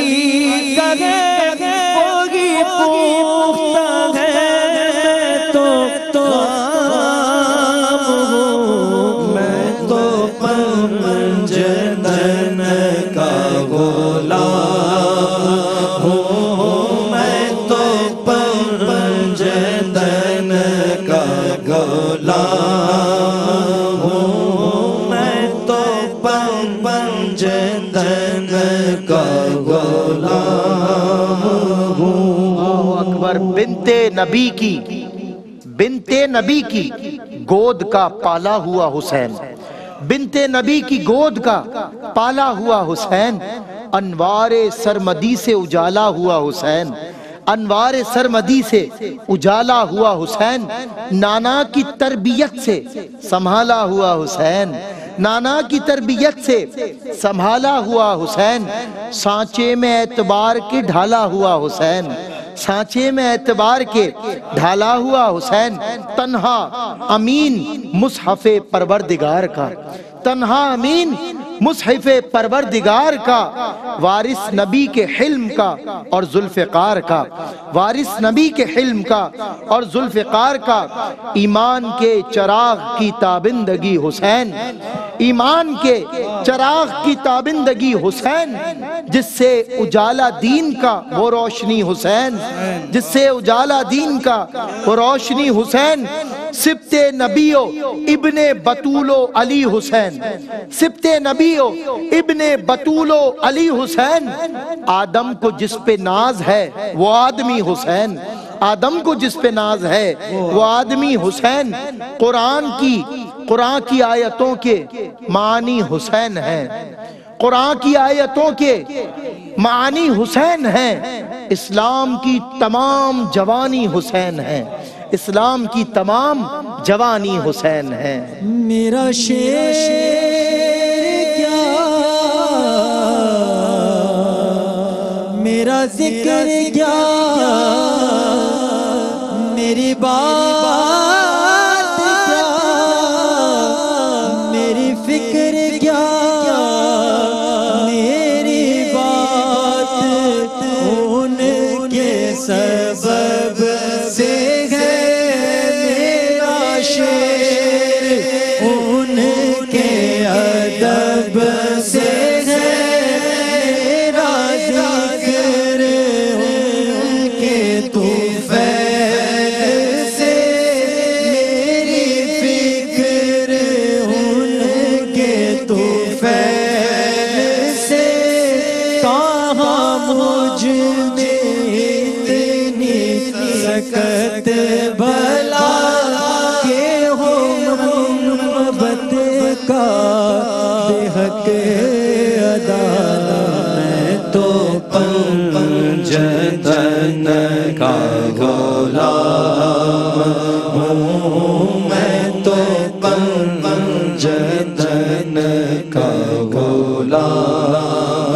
علی کا ہے وہی پوختہ ہے تو غلام ہوں میں تو پنجتن کا غلام ہوں میں تو پنجتن کا غلام ہوں میں تو پنجتن کا غلام ہوں اللہ اکبر۔ بنت نبی کی گود کا پالا ہوا حسین، بنت نبی کی گود کا پالا ہوا حسین، انوار سرمدی سے اجالا ہوا حسین، انوار سرمدی سے اجالا ہوا حسین، نانا کی تربیت سے سنبھالا ہوا حسین، نانا کی تربیت سے سنبھالا ہوا حسین، سانچے میں اعتبار کے ڈھالا ہوا حسین، سانچے میں اعتبار کے ڈھالا ہوا حسین، تنہا امین مصحف پروردگار کا، تنہا امین مصحف پروردگار کا، وارث نبی کے حلم کا اور ذوالفقار کا، وارث نبی کے حلم کا اور ذوالفقار کا، ایمان کے چراغ کی تابندگی حسین، ایمان کے چراغ کی تابندگی حسین، جس سے اجالا دین کا وہ روشنی حسین، جس سے اجالا دین کا وہ روشنی حسین، سبت نبیو ابن بطولو علی حسین، سبت نبیو ابن بطولو علی حسین، آدم کو جس پہ ناز ہے وہ آدمی حسین، آدم کو جس پہ ناز ہے وہ آدمی حسین، قرآن کی آیتوں کے معانی حسین ہیں، قرآن کی آیتوں کے معانی حسین ہیں، اسلام کی تمام جوانی حسین ہے، اسلام کی تمام جوانی حسین ہے۔ میرا شیر کیا میرا ذکر کیا میری بات کیا میری فکر کیا میری بات ان کے سبب سے ہے، میرا شیر ان کے ادب سے ہے، میرا ذکر ان کے طفیل سے، میری فکر ان کے طفیل سے، کہاں مجھ میں اتنی سکت بھلا کہ ہو محبت کا بے حق ادا، میں تو پنجتن کا غلام ہوں میں تو پنجتن کا غلام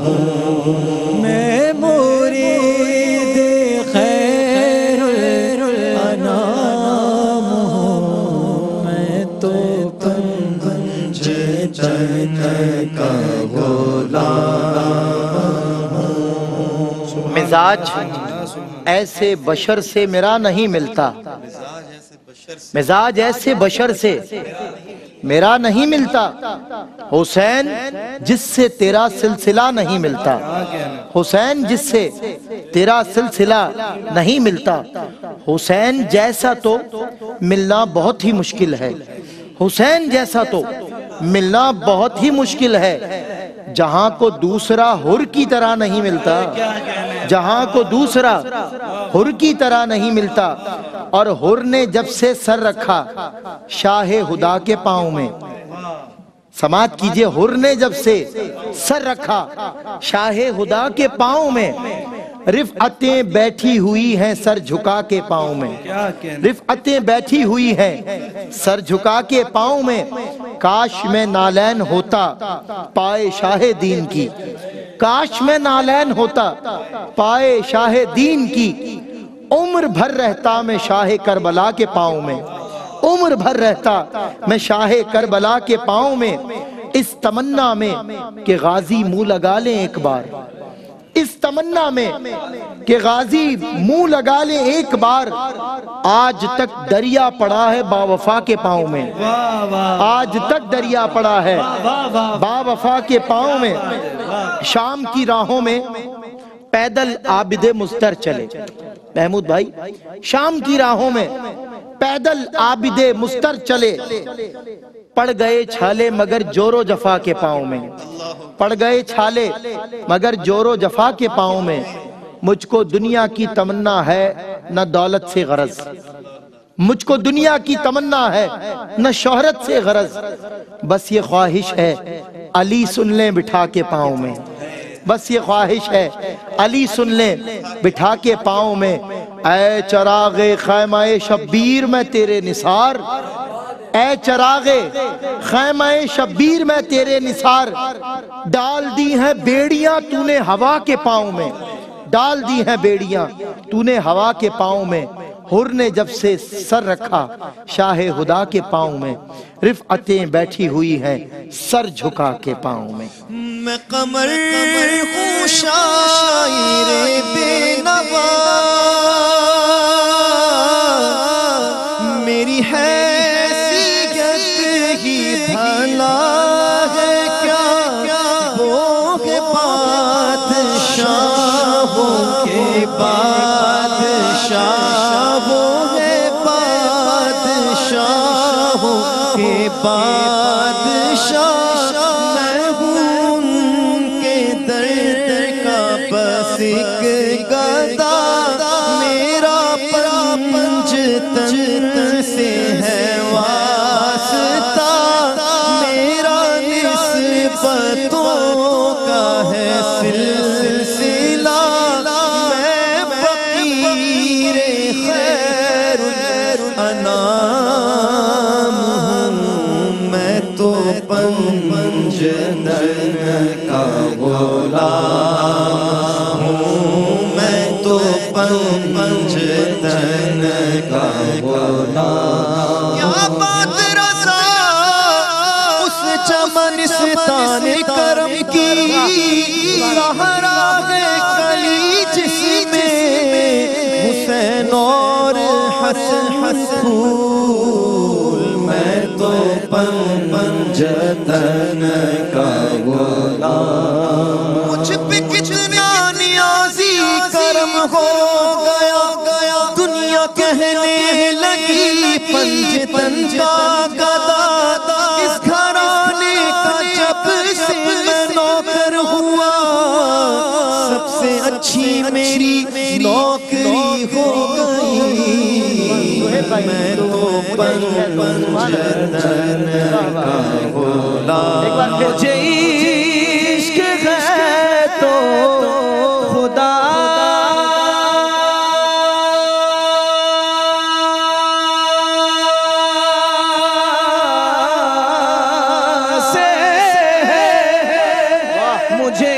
ہوں، میں مرید خیر الانام ہوں، میں تو پنجتن کا غلام ہوں۔ مزاج ایسے بشر سے میرا نہیں ملتا، مزاج ایسے بشر سے میرا نہیں ملتا، حسین جس سے تیرا سلسلہ نہیں ملتا، حسین جس سے تیرا سلسلہ نہیں ملتا، حسین جیسا تو ملنا بہت ہی مشکل ہے، حسین جیسا تو ملنا بہت ہی مشکل ہے، جہاں کو دوسرا حر کی طرح نہیں ملتا، جہاں کو دوسرا حر کی طرح نہیں ملتا، اور حر نے جب سے سر رکھا شاہ خدا کے پاؤں میں، سماعت کیجئے، حر نے جب سے سر رکھا شاہ خدا کے پاؤں میں، رفعتیں بیٹھی ہوئی ہیں سر جھکا کے پاؤں میں، رفعتیں بیٹھی ہوئی ہیں سر جھکا کے پاؤں میں، کاش میں نالین ہوتا پائے شاہ دین کی، کاش میں نالین ہوتا پائے شاہ دین کی، عمر بھر رہتا میں شاہ کربلا کے پاؤں میں، عمر بھر رہتا میں شاہ کربلا کے پاؤں میں، اس تمنا میں کہ غازی منہ لگا لیں ایک بار، تمنا میں کہ غازی منہ لگا لے ایک بار، آج تک دریا پڑا ہے با وفا کے پاؤں میں، آج تک دریا پڑا ہے با وفا کے پاؤں میں۔ شام کی راہوں میں پیدل عابد مستر چلے، محمود بھائی شام کی راہوں میں پیدل عابد مستر چلے، پڑ گئے چھالے مگر جور و جفا کے پاؤں میں، پڑ گئے چھالے مگر جور و جفا کے پاؤں میں۔ مجھ کو دنیا کی تمنا ہے نہ دولت سے غرض، مجھ کو دنیا کی تمنا ہے نہ شہرت سے غرض، بس یہ خواہش ہے علی سن لیں بٹھا کے پاؤں میں، بس یہ خواہش ہے علی سن لیں بٹھا کے پاؤں میں۔ اے چراغ خیمہ شبیر میں تیرے نثار، اے چراغ خیمہ شبیر میں تیرے نثار، ڈال دی ہیں بیڑیاں تو نے ہوا کے پاؤں میں، ڈال دی ہیں بیڑیاں تو نے ہوا کے پاؤں میں۔ حر نے جب سے سر رکھا شاہ خدا کے پاؤں میں، رفعتیں بیٹھی ہوئی ہیں سر جھکا کے پاؤں میں۔ میں قمر ہوں شاعر بے نوا، میری حیثیت ہی بھلا ہے کیا، وہ ہے بادشاہوں کے بادشاہ، وہ ہے بادشاہوں کے بادشاہ، میں ہوں ان کے در کا بس ایک گدا، میرا پنج تن سے ہے واسطہ، میرا نسبتوں کا ہے سلسلہ، میں فقیر خیر الانام ہوں، میں تو پنج تن کا غلام ہوں، میں تو پنج تن کا غلام۔ کیا بات رضا اس چمنستان کرم کی، راہ کلی جس میں حسین اور حسن پھول، میں تو پنج تن کا غلام۔ مجھ پہ کتنا نیازی کرم ہو گیا، دنیا کہنے لگی پنج تن کا گدا، اس گھرانے کا جب سے میں نوکر ہوا، سب سے اچھی میری نوکری ہو گئی، میں تو پنج تن کا غلام۔ مجھے عشق ہے تو خدا سے ہے، مجھے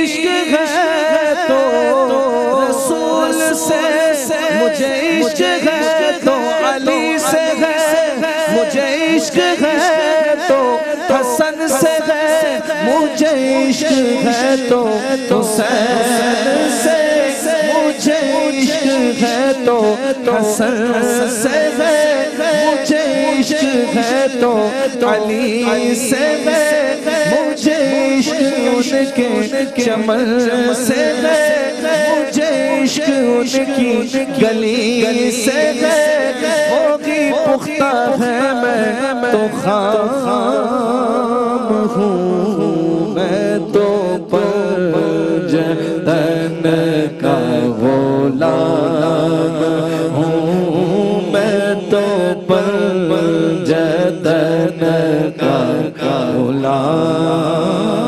عشق ہے تو رسول سے، مجھے عشق ہے تو علی سے ہے، مجھے عشق ہے تو حسن سے ہے، مجھے عشق ہے تو حسین سے، مجھے عشق ہے تو حسن سے ہے، مجھے عشق ہے تو علی سے ہے، مجھے عشق ان کے چمن سے ہے، مجھے عشق ان کی گلی سے ہے، ہوگی پختہ ہے میں تو خام ہوں، میں تو پنج تن کا غلام ہوں، میں تو پنج تن کا غلام۔